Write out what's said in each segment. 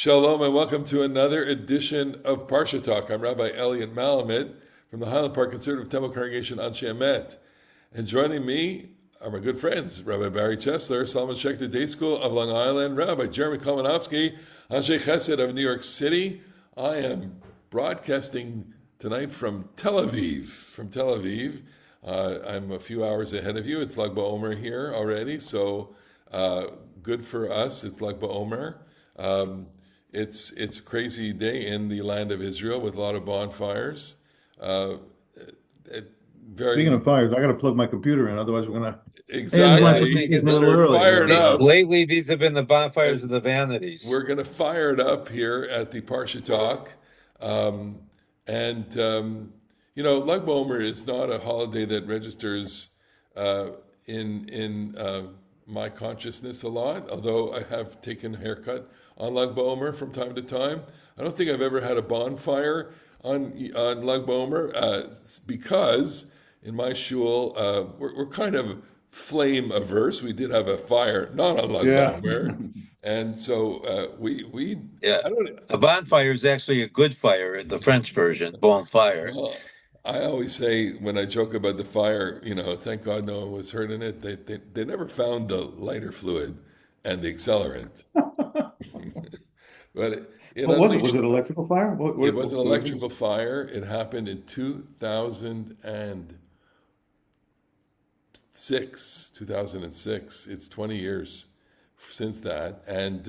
Shalom and welcome to another edition of Parasha Talk. I'm Rabbi Elliot Malamed from the Highland Park Conservative Temple Congregation Anshe Emet. And joining me are my good friends, Rabbi Barry Chesler, Solomon Schechter Day School of Long Island, Rabbi Jeremy Kalmanovsky, Anshe Chesed of New York City. I am broadcasting tonight from Tel Aviv. I'm a few hours ahead of you. It's Lag BaOmer here already, so good for us. It's Lag BaOmer. It's a crazy day in the land of Israel with a lot of bonfires. Speaking of fires, I got to plug my computer in, otherwise we're gonna end my Exactly. a little early. Fired up. Lately, these have been the bonfires of the vanities. We're going to fire it up here at the Parasha Talk. Lag BaOmer is not a holiday that registers in my consciousness a lot, although I have taken a haircut on Lag BaOmer from time to time. I don't think I've ever had a bonfire on Lag BaOmer because in my shul we're kind of flame averse. We did have a fire, not on Lag BaOmer, and so we a bonfire is actually a good fire, the French version, bonfire. Well, I always say when I joke about the fire, thank God no one was hurt in it. They never found the lighter fluid and the accelerant. But what was it? Was it electrical fire? It was an electrical fire. It happened in 2006. It's 20 years since that, and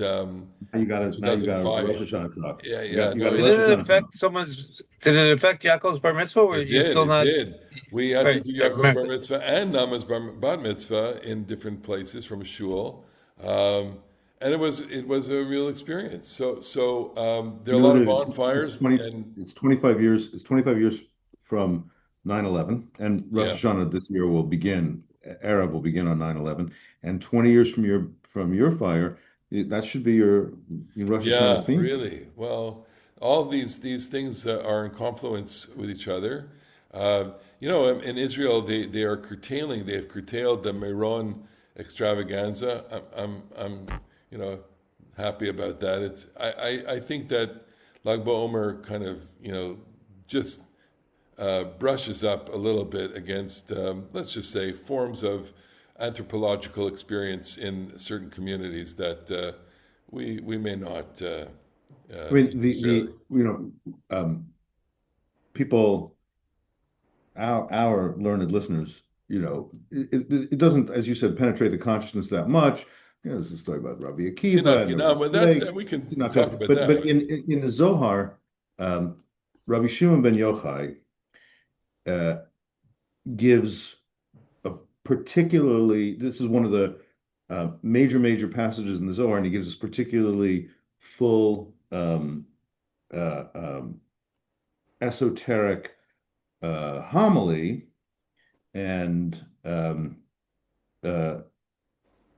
you got it. Now you got a Rosh Hashanah talk. Yeah. Did it affect someone's? Did it affect Yaakov's bar mitzvah? Or It you did. still It not? did. We had to do I Yaakov's bar remember. mitzvah and Nama's bat mitzvah in different places from a shul. And it was a real experience. So there are a lot of bonfires. It's 25 years. It's 25 years from 9/11, and Rosh Hashanah this year will begin. Arab will begin on 9/11, and 20 years from your fire. That should be your Rosh Hashanah theme. Really. Well, all these things are in confluence with each other. In Israel, they are curtailing. They have curtailed the Meron extravaganza. I'm happy about that. I think that Lag BaOmer kind of just brushes up a little bit against let's just say forms of anthropological experience in certain communities that we may not. I mean, people, our learned listeners, it doesn't, as you said, penetrate the consciousness that much. This is a story about Rabbi Akiva. But we can talk about that. But in the Zohar, Rabbi Shimon ben Yochai gives a particularly, this is one of the major passages in the Zohar, and he gives this particularly full esoteric homily, and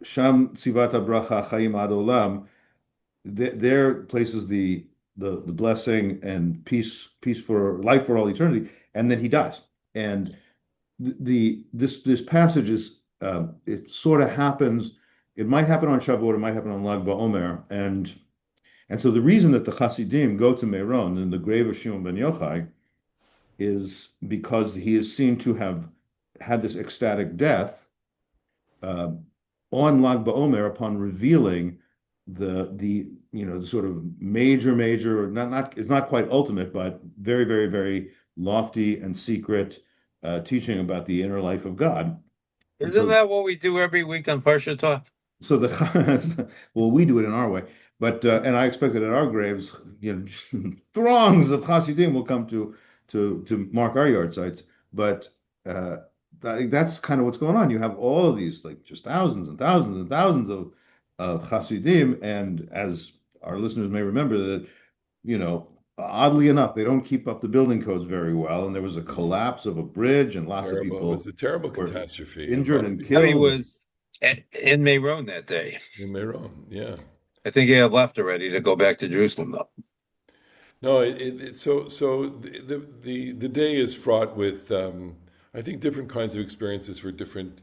Sham Tzivata Bracha Chaim Ad Olam, there places the blessing and peace for life for all eternity, and then he dies. And this passage is it sort of happens. It might happen on Shavuot, it might happen on Lag BaOmer, and so the reason that the Hasidim go to Meron in the grave of Shimon ben Yochai is because he is seen to have had this ecstatic death on Lag BaOmer upon revealing the sort of major not it's not quite ultimate, but very lofty and secret teaching about the inner life of God. Isn't that what we do every week on Parasha Talk? So well, we do it in our way, but and I expect that at our graves, throngs of Hasidim will come to mark our yard sites. But that's kind of what's going on. You have all of these, like, just thousands and thousands and thousands of Hasidim, and as our listeners may remember, that oddly enough, they don't keep up the building codes very well, and there was a collapse of a bridge, and lots of people. It was a terrible catastrophe. Injured and killed. He was in Meron that day. In Meron, yeah. I think he had left already to go back to Jerusalem, though. No, so the day is fraught with I think different kinds of experiences for different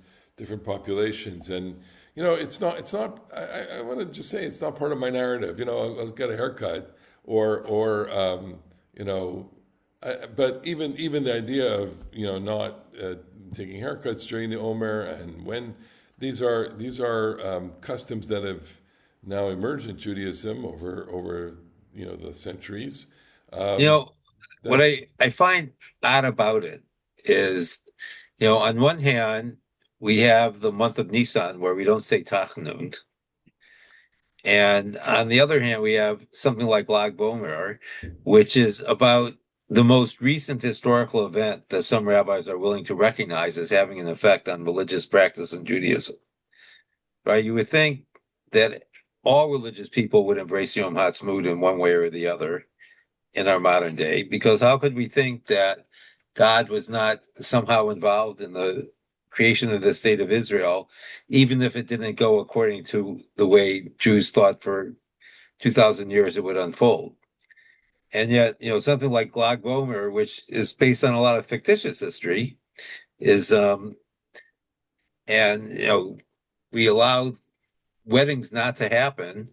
populations, and it's not. It's not. I want to just say it's not part of my narrative. I'll get a haircut, or but even the idea of not taking haircuts during the Omer, and when these are customs that have now emerged in Judaism over the centuries. What That I find odd about it is, on one hand, we have the month of Nisan where we don't say Tachnun. And on the other hand, we have something like Lag BaOmer, which is about the most recent historical event that some rabbis are willing to recognize as having an effect on religious practice in Judaism. Right? You would think that all religious people would embrace Yom HaTzmaut in one way or the other in our modern day, because how could we think that God was not somehow involved in the creation of the state of Israel, even if it didn't go according to the way Jews thought for 2,000 years it would unfold? And yet, something like Lag BaOmer, which is based on a lot of fictitious history, is we allow weddings not to happen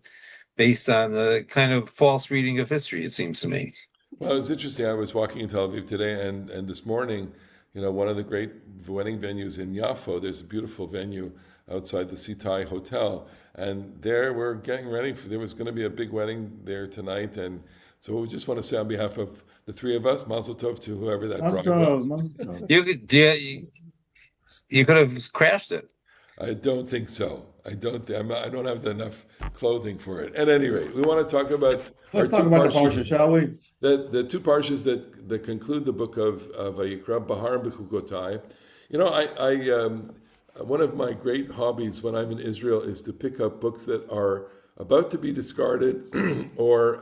based on the kind of false reading of history, it seems to me. Well, it's interesting. I was walking in Tel Aviv today, and this morning, one of the great wedding venues in Yafo, there's a beautiful venue outside the Sitai Hotel, and there we're getting ready there was going to be a big wedding there tonight, and so we just want to say on behalf of the three of us, Mazel Tov to whoever that bride was. You could have crashed it. I don't think so. I don't have enough clothing for it. At any rate, we want to talk about Let's talk about the Parsha, shall we? The two parshas that conclude the book of Vayikra, Behar and Behukotai. One of my great hobbies when I'm in Israel is to pick up books that are about to be discarded or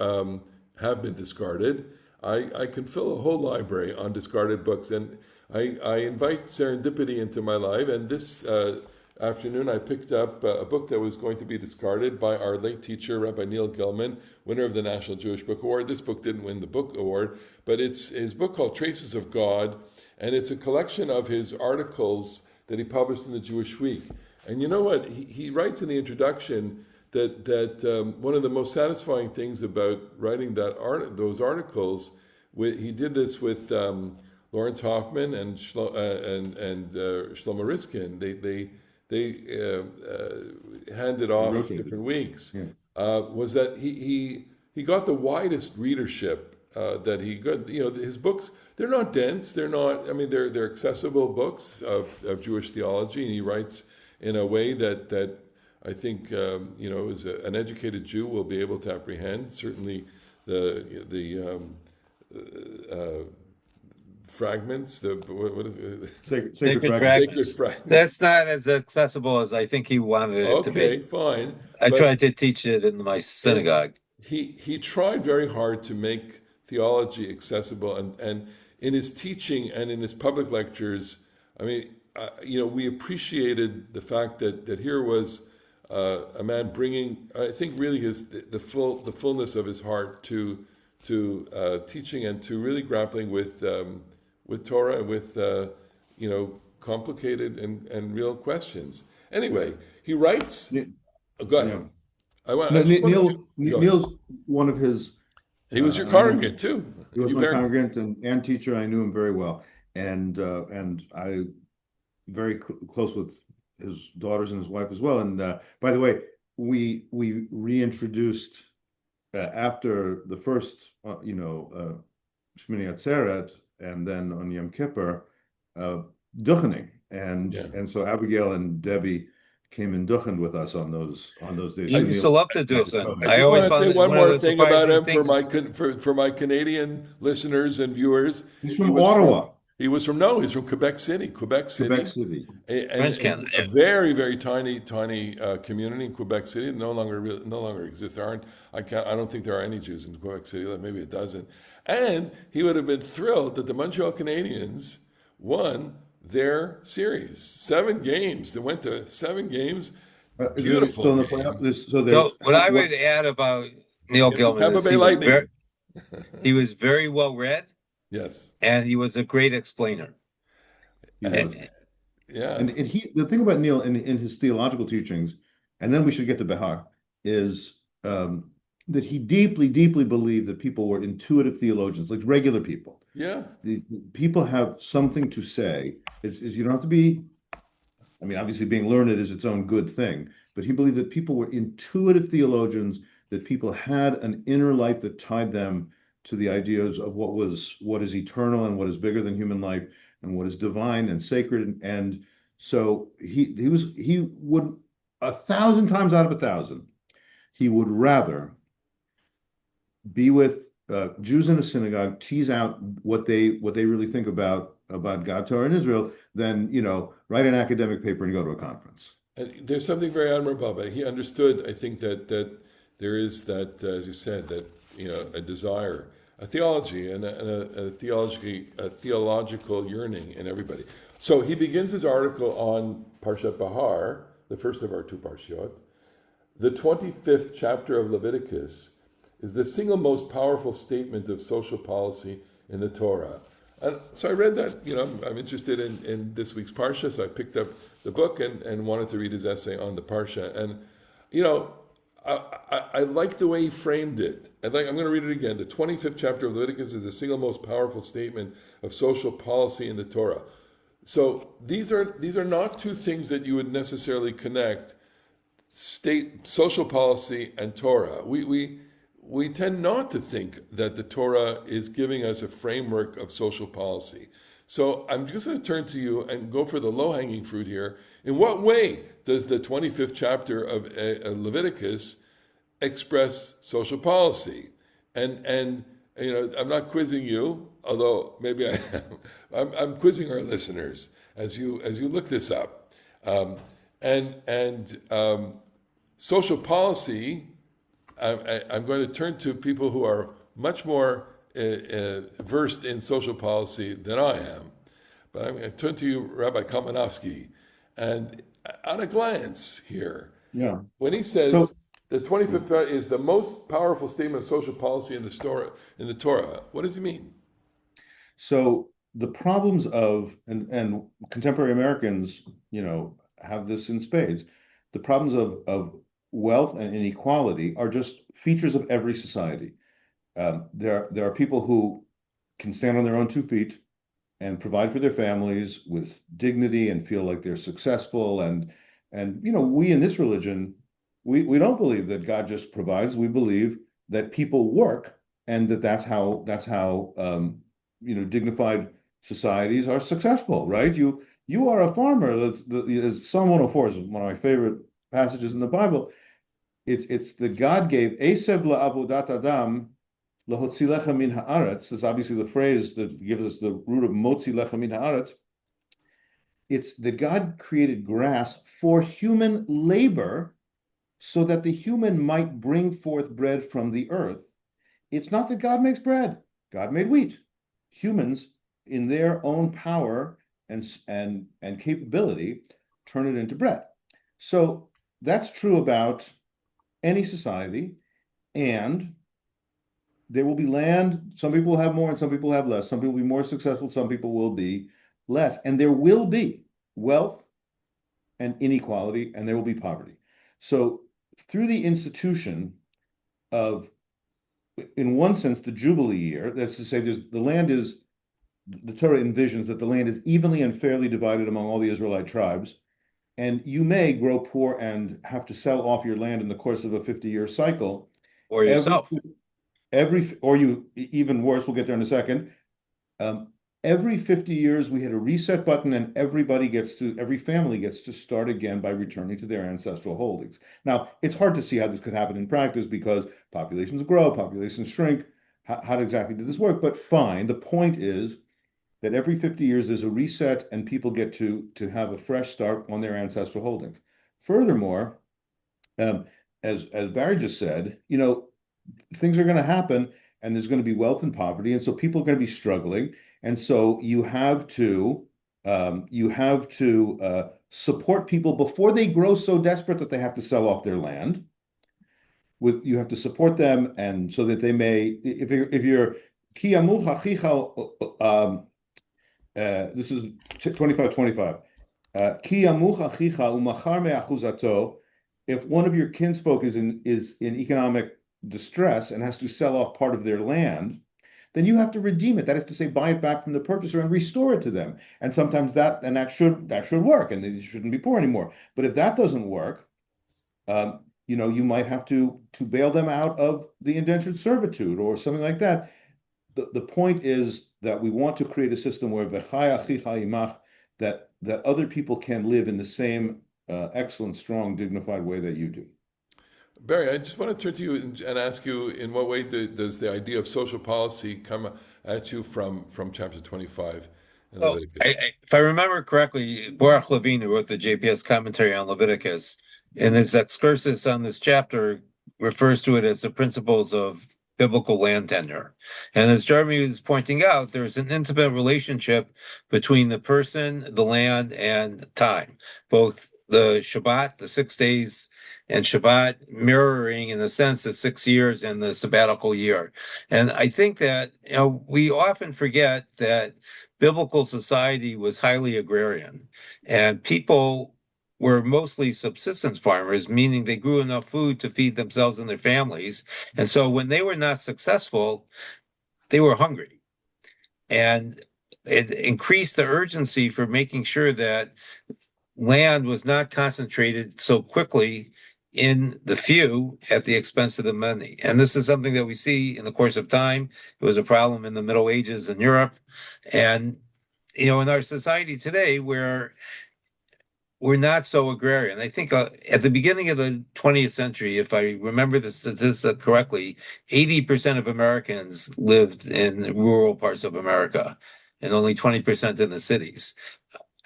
have been discarded. I can fill a whole library on discarded books, and I invite Serendipity into my life. And this afternoon, I picked up a book that was going to be discarded by our late teacher, Rabbi Neil Gilman, winner of the National Jewish Book Award. This book didn't win the book award, but it's his book called Traces of God, and it's a collection of his articles that he published in the Jewish Week. And you know what? He writes in the introduction that one of the most satisfying things about writing those articles, he did this with Lawrence Hoffman and Shlomo Riskin. They handed off different weeks. Yeah. Was that he got the widest readership that he got. His books, they're not dense. They're not. I mean, they're accessible books of Jewish theology, and he writes in a way that I think as an educated Jew will be able to apprehend. Certainly, the fragments. What is it? Sacred fragments. Fragments. That's not as accessible as I think he wanted it to be. Okay, fine. I tried to teach it in my synagogue. He tried very hard to make theology accessible, and in his teaching and in his public lectures, I mean, we appreciated the fact that here was a man bringing, I think, really the fullness of his heart to teaching and to really grappling with Torah and with complicated and real questions. Anyway, he writes. Go ahead. Yeah. Neil's one of his. He was your congregant too. He was my congregant and teacher. I knew him very well, and I very close with his daughters and his wife as well. And by the way, we reintroduced after the first Shmini Atzeret and then on Yom Kippur duchening, and so Abigail and Debbie came in duchen with us on those days. I used to love to duchen. I always want to say one more thing about him for my Canadian listeners and viewers. He's from Ottawa. He's from Quebec City. Quebec City. French Canada. A very, very tiny community in Quebec City. No longer exists. I don't think there are any Jews in Quebec City. Maybe a dozen. And he would have been thrilled that the Montreal Canadiens won their series. 7 games. They went to 7 games. Beautiful. So what I would add about Neil Gilman is he was very well read. Yes. And he was a great explainer. And the thing about Neil in his theological teachings, and then we should get to Behar, is that he deeply, deeply believed that people were intuitive theologians, like regular people. Yeah. The people have something to say. You don't have to be, I mean, obviously being learned is its own good thing, but he believed that people were intuitive theologians, that people had an inner life that tied them to the ideas of what is eternal and what is bigger than human life and what is divine and sacred. And so he would 1,000 times out of 1,000, he would rather be with Jews in a synagogue, tease out what they really think about God, Torah, and Israel, than write an academic paper and go to a conference. And there's something very admirable about it. He understood, I think, that there is that, as you said, that a desire, a theology, and a theological yearning in everybody. So he begins his article on Parashat Behar, the first of our two parshiot. The 25th chapter of Leviticus is the single most powerful statement of social policy in the Torah. And so I read that, I'm interested in this week's Parsha, so I picked up the book and wanted to read his essay on the Parsha. And, I like the way he framed it. I'm going to read it again. The 25th chapter of Leviticus is the single most powerful statement of social policy in the Torah. So these are not two things that you would necessarily connect, social policy and Torah. We tend not to think that the Torah is giving us a framework of social policy. So I'm just going to turn to you and go for the low-hanging fruit here. In what way does the 25th chapter of Leviticus express social policy? And I'm not quizzing you, although maybe I am. I'm quizzing our listeners as you look this up. Social policy, I'm going to turn to people who are much more versed in social policy than I am. But I'm going to turn to you, Rabbi Kalmanovsky, and on a glance here, when he says the 25th is the most powerful statement of social policy in the Torah, what does he mean? So the problems of, and contemporary Americans, have this in spades, the problems of wealth and inequality are just features of every society. There are people who can stand on their own 2 feet and provide for their families with dignity and feel like they're successful. And we in this religion, we don't believe that God just provides. We believe that people work, and that's how dignified societies are successful, right? You are a farmer. Psalm 104 is one of my favorite passages in the Bible. It's that God gave Esev la'avodat adam lahotzi lecha min haaretz. That's obviously the phrase that gives us the root of motzi lecha min haaretz. It's that God created grass for human labor so that the human might bring forth bread from the earth. It's not that God makes bread. God made wheat. Humans, in their own power and capability, turn it into bread. So that's true about any society, and there will be land. Some people will have more and some people will have less. Some people will be more successful, some people will be less. And there will be wealth and inequality, and there will be poverty. So through the institution of, in one sense, the Jubilee year, that's to say the Torah envisions that the land is evenly and fairly divided among all the Israelite tribes, and you may grow poor and have to sell off your land in the course of a 50-year cycle. Or yourself. Or you, even worse, we'll get there in a second. Every 50 years, we hit a reset button, and every family gets to start again by returning to their ancestral holdings. Now, it's hard to see how this could happen in practice because populations grow, populations shrink. How exactly did this work? But fine. The point is that every 50 years there's a reset and people get to have a fresh start on their ancestral holdings. Furthermore, as Barry just said, things are going to happen and there's going to be wealth and poverty, and so people are going to be struggling, and so you have to support people before they grow so desperate that they have to sell off their land. You have to support them, and so that they may, if you're ki yamuch achicha, this is 25:25. Ki yamuch achicha umachar me'achuzato if one of your kinsfolk is in economic distress and has to sell off part of their land, then you have to redeem it. That is to say, buy it back from the purchaser and restore it to them. And sometimes that should work, and they shouldn't be poor anymore. But if that doesn't work, you might have to bail them out of the indentured servitude or something like that. The point is that we want to create a system where that other people can live in the same excellent, strong, dignified way that you do. Barry, I just want to turn to you and ask you, in what way does the idea of social policy come at you from chapter 25 in Well, Leviticus? if I remember correctly, Baruch Levine, who wrote the JPS commentary on Leviticus, in his excursus on this chapter, refers to it as the principles of biblical land tenure. And as Jeremy was pointing out, there's an intimate relationship between the person, the land, and time. Both the Shabbat, the 6 days, and Shabbat mirroring, in a sense, the 6 years and the sabbatical year. And I think that we often forget that biblical society was highly agrarian, and people were mostly subsistence farmers, meaning they grew enough food to feed themselves and their families. And so when they were not successful, they were hungry. And it increased the urgency for making sure that land was not concentrated so quickly in the few at the expense of the many. And this is something that we see in the course of time. It was a problem in the Middle Ages in Europe. And, in our society today, where we're not so agrarian. I think at the beginning of the 20th century, if I remember the statistic correctly, 80% of Americans lived in rural parts of America and only 20% in the cities.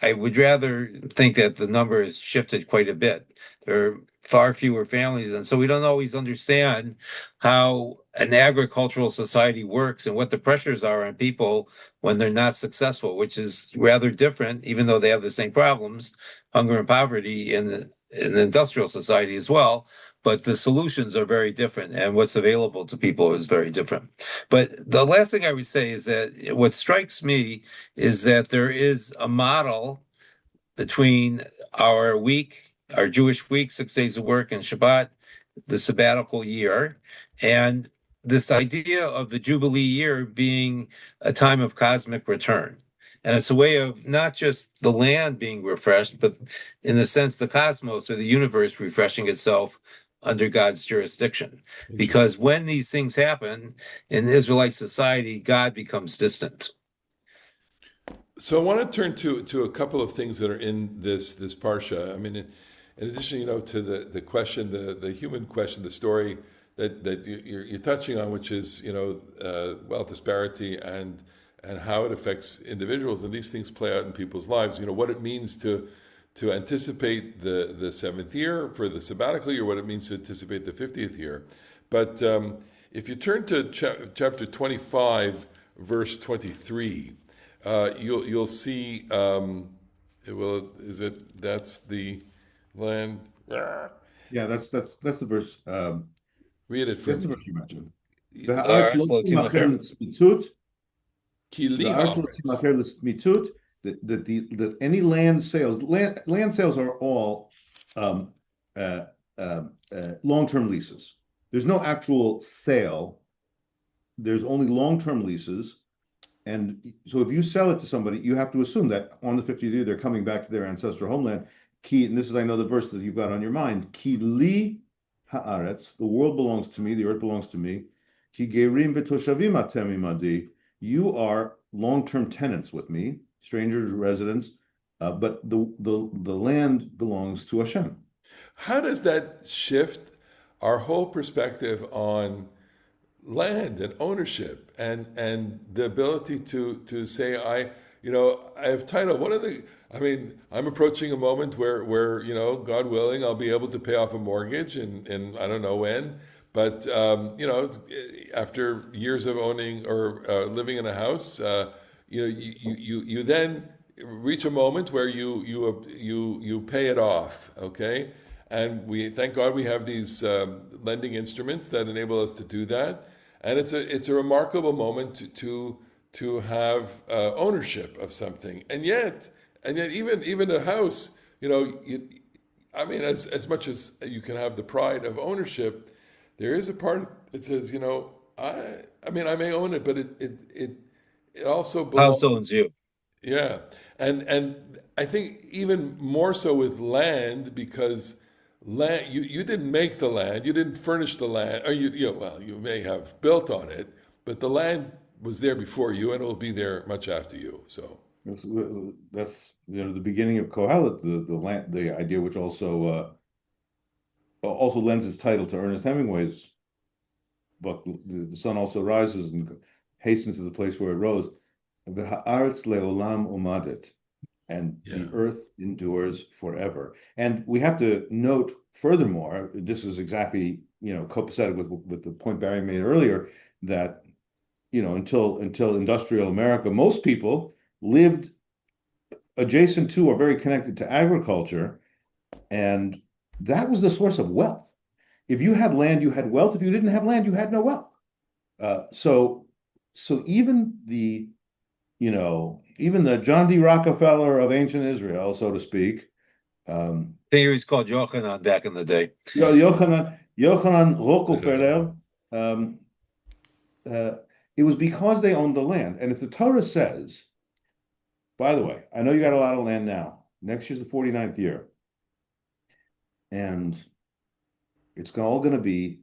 I would rather think that the number has shifted quite a bit. There are far fewer families, and so we don't always understand how an agricultural society works and what the pressures are on people when they're not successful, which is rather different, even though they have the same problems, hunger and poverty in the industrial society as well. But the solutions are very different, and what's available to people is very different. But the last thing I would say is that what strikes me is that there is a model between our week, our Jewish week, 6 days of work, and Shabbat, the sabbatical year, and this idea of the Jubilee year being a time of cosmic return. And it's a way of not just the land being refreshed, but in the sense the cosmos or the universe refreshing itself under God's jurisdiction. Because when these things happen in Israelite society, God becomes distant. So I want to turn to a couple of things that are in this parsha. I mean, in addition, to the question, the human question, the story that you're touching on, which is wealth disparity and how it affects individuals, and these things play out in people's lives. What it means to anticipate the seventh year for the sabbatical year, what it means to anticipate the 50th year. But if you turn to chapter 25, verse 23. You'll see. That's the land. Yeah, that's the verse. Read it from That's the verse you mentioned. Kili That any land sales are all long-term leases. There's no actual sale. There's only long-term leases. And so if you sell it to somebody, you have to assume that on the 50th year, they're coming back to their ancestral homeland. And this is, I know, the verse that you've got on your mind. Ki li haaretz, the world belongs to me, the earth belongs to me. Ki gerim v'toshavim atem imadi, you are long-term tenants with me, strangers, residents, but the land belongs to Hashem. How does that shift our whole perspective on land and ownership and the ability to say, I have title. I'm approaching a moment where God willing, I'll be able to pay off a mortgage and I don't know when, but after years of owning or living in a house, you then reach a moment where you pay it off, okay? And we thank God we have these lending instruments that enable us to do that. And it's a remarkable moment to have ownership of something, and yet even a house, I mean, as much as you can have the pride of ownership, there is a part that says, I mean, I may own it, but it also House owns belongs. you. Yeah, and I think even more so with land, because land, you didn't make the land, you didn't furnish the land, or well, you may have built on it, but the land was there before you, and it will be there much after you. So That's the beginning of Kohelet, the idea which also lends its title to Ernest Hemingway's book. The sun also rises and hastens to the place where it rose. V'ha'aretz le'olam umadet, and yeah, the earth endures forever. And we have to note, furthermore, this is exactly copacetic with the point Barry made earlier, that until industrial America, most people lived adjacent to or very connected to agriculture, and that was the source of wealth. If you had land, you had wealth. If you didn't have land, you had no wealth. So even the John D. Rockefeller of ancient Israel, so to speak, He was called Yochanan back in the day. Yochanan Rockefeller, it was because they owned the land. And if the Torah says, by the way, I know you got a lot of land now. Next year's the 49th year. And it's all going to be,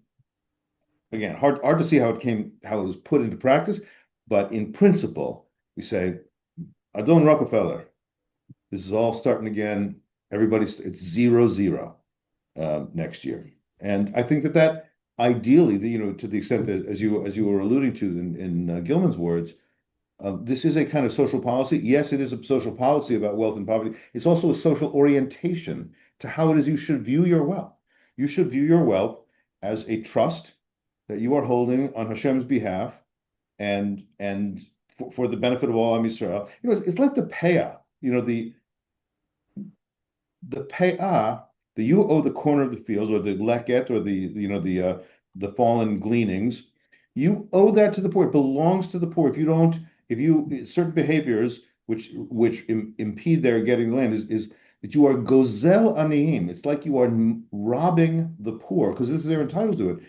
again, hard to see how it was put into practice, but in principle, we say, Adon Rockefeller, this is all starting again. It's 0-0 next year. And I think that ideally, to the extent that, as you were alluding to in Gilman's words, this is a kind of social policy. Yes, it is a social policy about wealth and poverty. It's also a social orientation to how it is you should view your wealth. You should view your wealth as a trust that you are holding on Hashem's behalf, and for the benefit of all Am Yisrael. It's like the payah. The payah that you owe the corner of the fields, or the leket, or the fallen gleanings. You owe that to the poor. It belongs to the poor. If certain behaviors which impede their getting the land is that you are gozel aniyim. It's like you are robbing the poor, because they're entitled to it.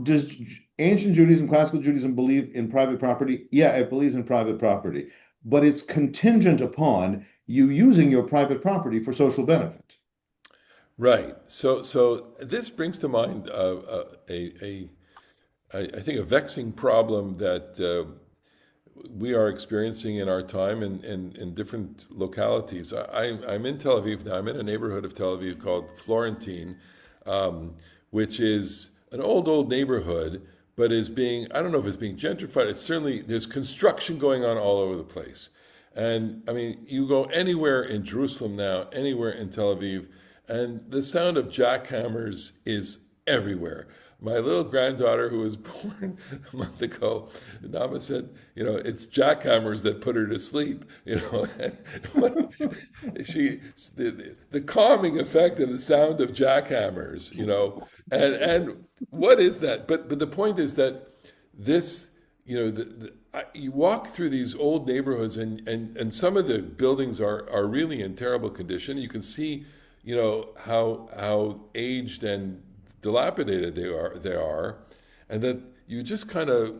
Does ancient Judaism, classical Judaism, believe in private property? Yeah, it believes in private property, but it's contingent upon you using your private property for social benefit. right. So this brings to mind I think a vexing problem that we are experiencing in our time in different localities. I'm in Tel Aviv now. I'm in a neighborhood of Tel Aviv called Florentine, which is an old neighborhood, but is being, I don't know if it's being gentrified. It's certainly, there's construction going on all over the place. And I mean, you go anywhere in Jerusalem now, anywhere in Tel Aviv, and the sound of jackhammers is everywhere. My little granddaughter, who was born a month ago, Nama said, it's jackhammers that put her to sleep. The calming effect of the sound of jackhammers. And what is that? But the point is that this, you walk through these old neighborhoods, and some of the buildings are really in terrible condition. You can see, how aged and dilapidated they are, and that you just kind of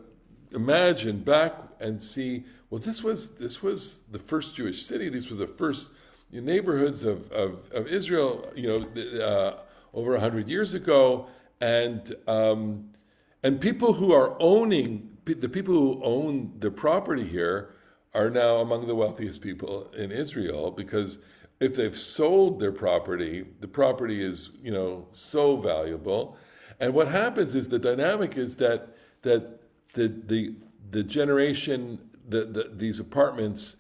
imagine back and see, well, this was the first Jewish city. These were the first neighborhoods of Israel, over 100 years ago, and people who are the people who own the property here are now among the wealthiest people in Israel, because if they've sold their property, the property is, so valuable. And what happens is, the dynamic is that the generation, these apartments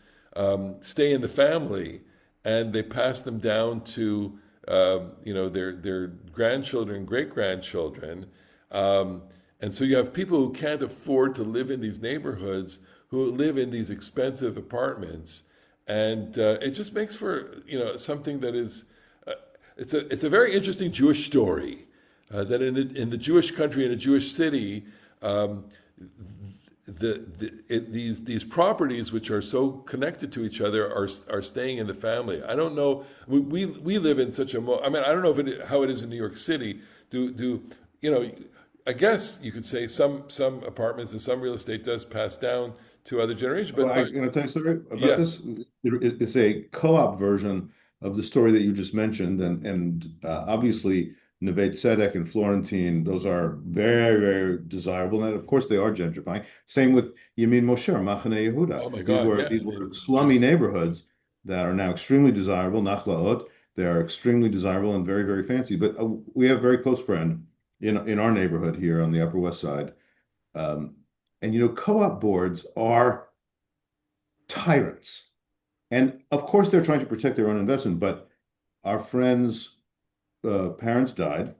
stay in the family, and they pass them down to their grandchildren, great grandchildren, and so you have people who can't afford to live in these neighborhoods, who live in these expensive apartments. And it just makes for something that is it's a very interesting Jewish story, that in the Jewish country, in a Jewish city, these properties which are so connected to each other are staying in the family. I don't know. We live in such a. I mean, I don't know how it is in New York City. Do you know? I guess you could say some apartments and some real estate does pass down to other generations. Well, But can I tell you something about yes, this? It's a co-op version of the story that you just mentioned, and obviously Neve Tzedek and Florentine, those are very, very desirable, and of course they are gentrifying. Same with Yamin Moshe, Machane Yehuda. oh my These God, were yeah, these were slummy neighborhoods that are now extremely desirable. Nachlaot, they are extremely desirable and very, very fancy. But we have a very close friend in our neighborhood here on the Upper West Side, um, and co-op boards are tyrants. And of course, they're trying to protect their own investment. But our friends' parents died,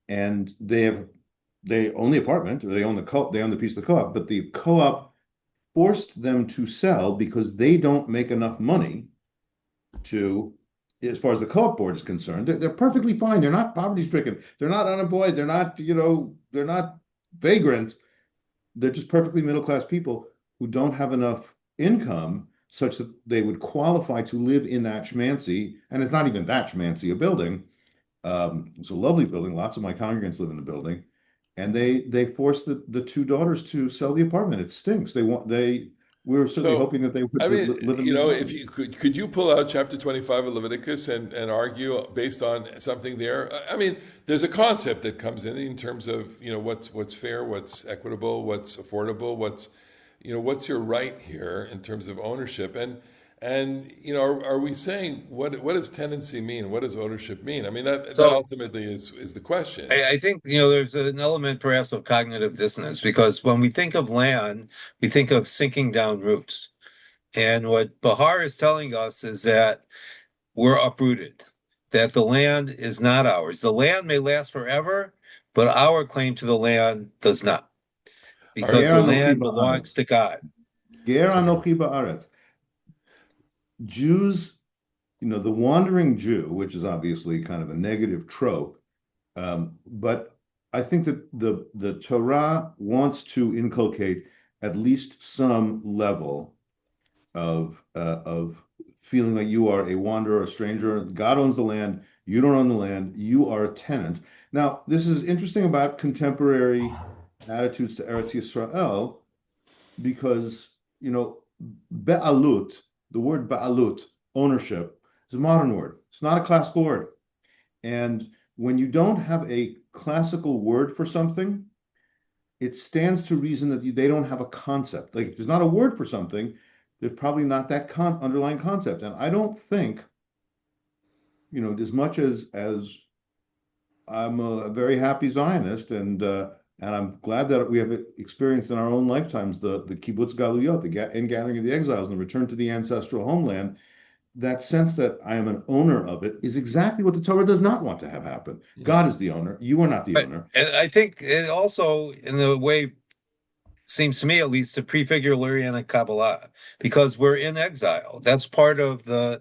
and they own the apartment, or they own the piece of the co-op. But the co-op forced them to sell because they don't make enough money to, as far as the co-op board is concerned. They're perfectly fine. They're not poverty stricken. They're not unemployed. They're not vagrants. They're just perfectly middle class people who don't have enough income such that they would qualify to live in that schmancy. And it's not even that schmancy a building. It's a lovely building. Lots of my congregants live in the building, and they forced the two daughters to sell the apartment. It stinks. We were certainly So, hoping that they would I mean, live and move if on. you could you pull out chapter 25 of Leviticus and argue based on something there? I mean, there's a concept that comes in terms of, what's fair, what's equitable, what's affordable, what's your right here in terms of ownership. And are we saying what does tenancy mean? What does ownership mean? I mean, that So ultimately is the question. I think, there's an element perhaps of cognitive dissonance because when we think of land, we think of sinking down roots. And what Behar is telling us is that we're uprooted, that the land is not ours. The land may last forever, but our claim to the land does not, All right, because Ger the so anochi land belongs ba'aretz. to God. Ger okay. anochi ba'aretz. Jews, the wandering Jew, which is obviously kind of a negative trope, but I think that the Torah wants to inculcate at least some level of feeling like you are a wanderer, a stranger. God owns the land. You don't own the land. You are a tenant. Now, this is interesting about contemporary attitudes to Eretz Yisrael because be'alut, the word be'alut, ownership, is a modern word. It's not a classical word. And when you don't have a classical word for something, it stands to reason that they don't have a concept. Like if there's not a word for something, there's probably not that underlying concept. And I don't think, as much as I'm a very happy Zionist, and I'm glad that we have experienced in our own lifetimes the kibbutz galuyot, the ingathering of the exiles, and the return to the ancestral homeland. That sense that I am an owner of it is exactly what the Torah does not want to have happen. God is the owner. You are not the But owner. and I think it also, in the way, seems to me at least, to prefigure Lurianic Kabbalah, because we're in exile. That's part of the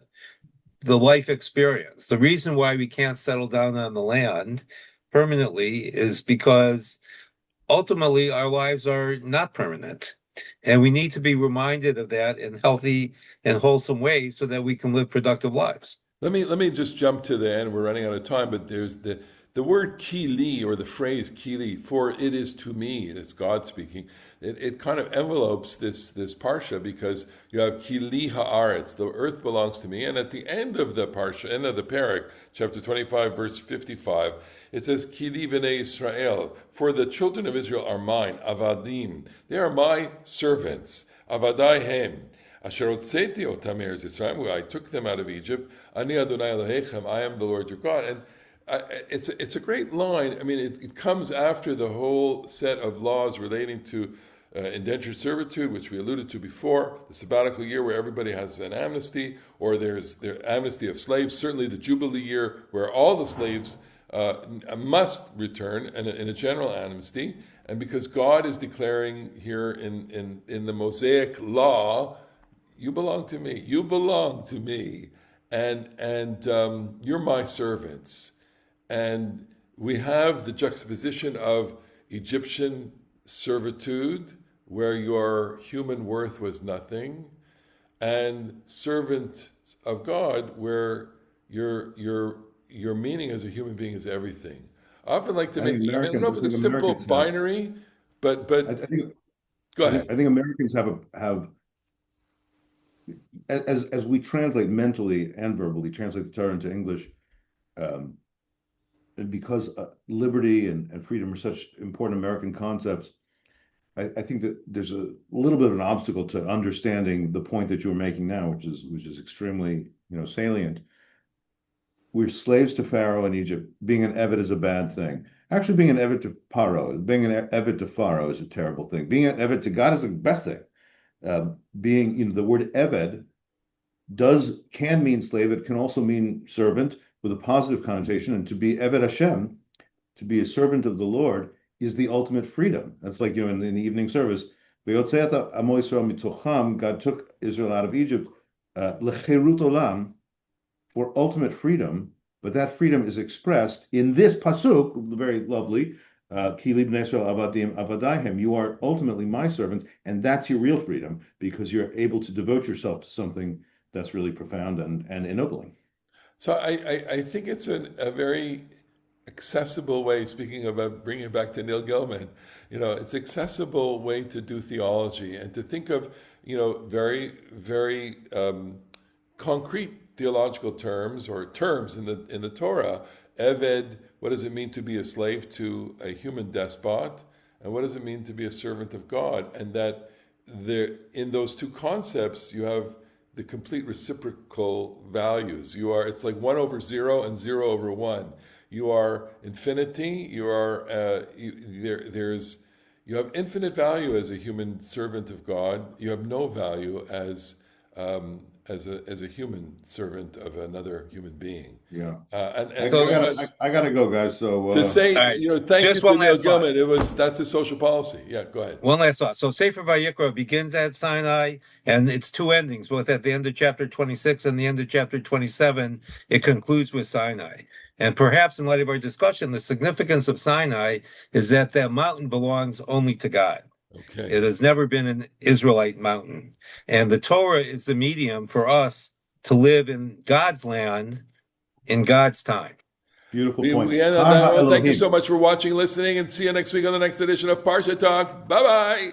life experience. The reason why we can't settle down on the land permanently is because ultimately our lives are not permanent. And we need to be reminded of that in healthy and wholesome ways so that we can live productive lives. Let me just jump to the end. We're running out of time, but there's the word kili, or the phrase kili, for it is to me. It's God speaking. It kind of envelopes this parsha, because you have kili haaretz, the earth belongs to me, and at the end of the parsha, end of the parak, chapter 25, verse 55, it says kili v'nei Israel, for the children of Israel are mine, avadim, they are my servants, avadai hem. Asher hotzeti otam me'eretz Yisrael, I took them out of Egypt. Ani Adonai Elohechem, I am the Lord your God. And it's a great line. I mean, it comes after the whole set of laws relating to indentured servitude, which we alluded to before, the sabbatical year where everybody has an amnesty, or there's the amnesty of slaves, certainly the Jubilee year where all the slaves must return in a general amnesty. And because God is declaring here in the Mosaic law, you belong to me. You belong to me, and you're my servants. And we have the juxtaposition of Egyptian servitude, where your human worth was nothing, and servant of God, where your meaning as a human being is everything. I often like to I make. think I mean, I don't know Americans, if I it's a think simple Americans have, binary, but I think, go I think, ahead. I think Americans have as we translate mentally and verbally, translate the Torah into English, um, and because liberty and freedom are such important American concepts, I think that there's a little bit of an obstacle to understanding the point that you're making now, which is extremely, salient. We're slaves to Pharaoh in Egypt. Being an Eved is a bad thing. Actually, being an Eved to Paro, being an Eved to Pharaoh is a terrible thing. Being an Eved to God is the best thing. Being, the word Eved can mean slave. It can also mean servant with a positive connotation. And to be Eved Hashem, to be a servant of the Lord, is the ultimate freedom. That's like, in the evening service, God took Israel out of Egypt, lecherut olam, for ultimate freedom, but that freedom is expressed in this pasuk, very lovely, Ki li bnei Israel avadim avadaihem. You are ultimately my servants, and that's your real freedom because you're able to devote yourself to something that's really profound and ennobling. So I think it's a very accessible way, speaking about bringing it back to Neil Gilman, it's accessible way to do theology and to think of, very, very concrete theological terms or terms in the Torah. Eved, what does it mean to be a slave to a human despot? And what does it mean to be a servant of God? And that in those two concepts, you have the complete reciprocal values. It's like 1 over 0 and 0 over 1. You are infinity. You are you have infinite value as a human servant of God. You have no value as a human servant of another human being. Yeah. And I gotta go, guys. So to say, All right, thank you just to one Neil last thought. Gilman. That's a social policy. Yeah, go ahead. One last thought. So Sefer Vayikra begins at Sinai, and it's two endings, both at the end of chapter 26 and the end of chapter 27. It concludes with Sinai. And perhaps in light of our discussion, the significance of Sinai is that mountain belongs only to God. Okay. It has never been an Israelite mountain. And the Torah is the medium for us to live in God's land in God's time. Beautiful We point. end on Ha that ha one. Thank you Elohim. so much for watching, listening, and see you next week on the next edition of Parasha Talk. Bye-bye.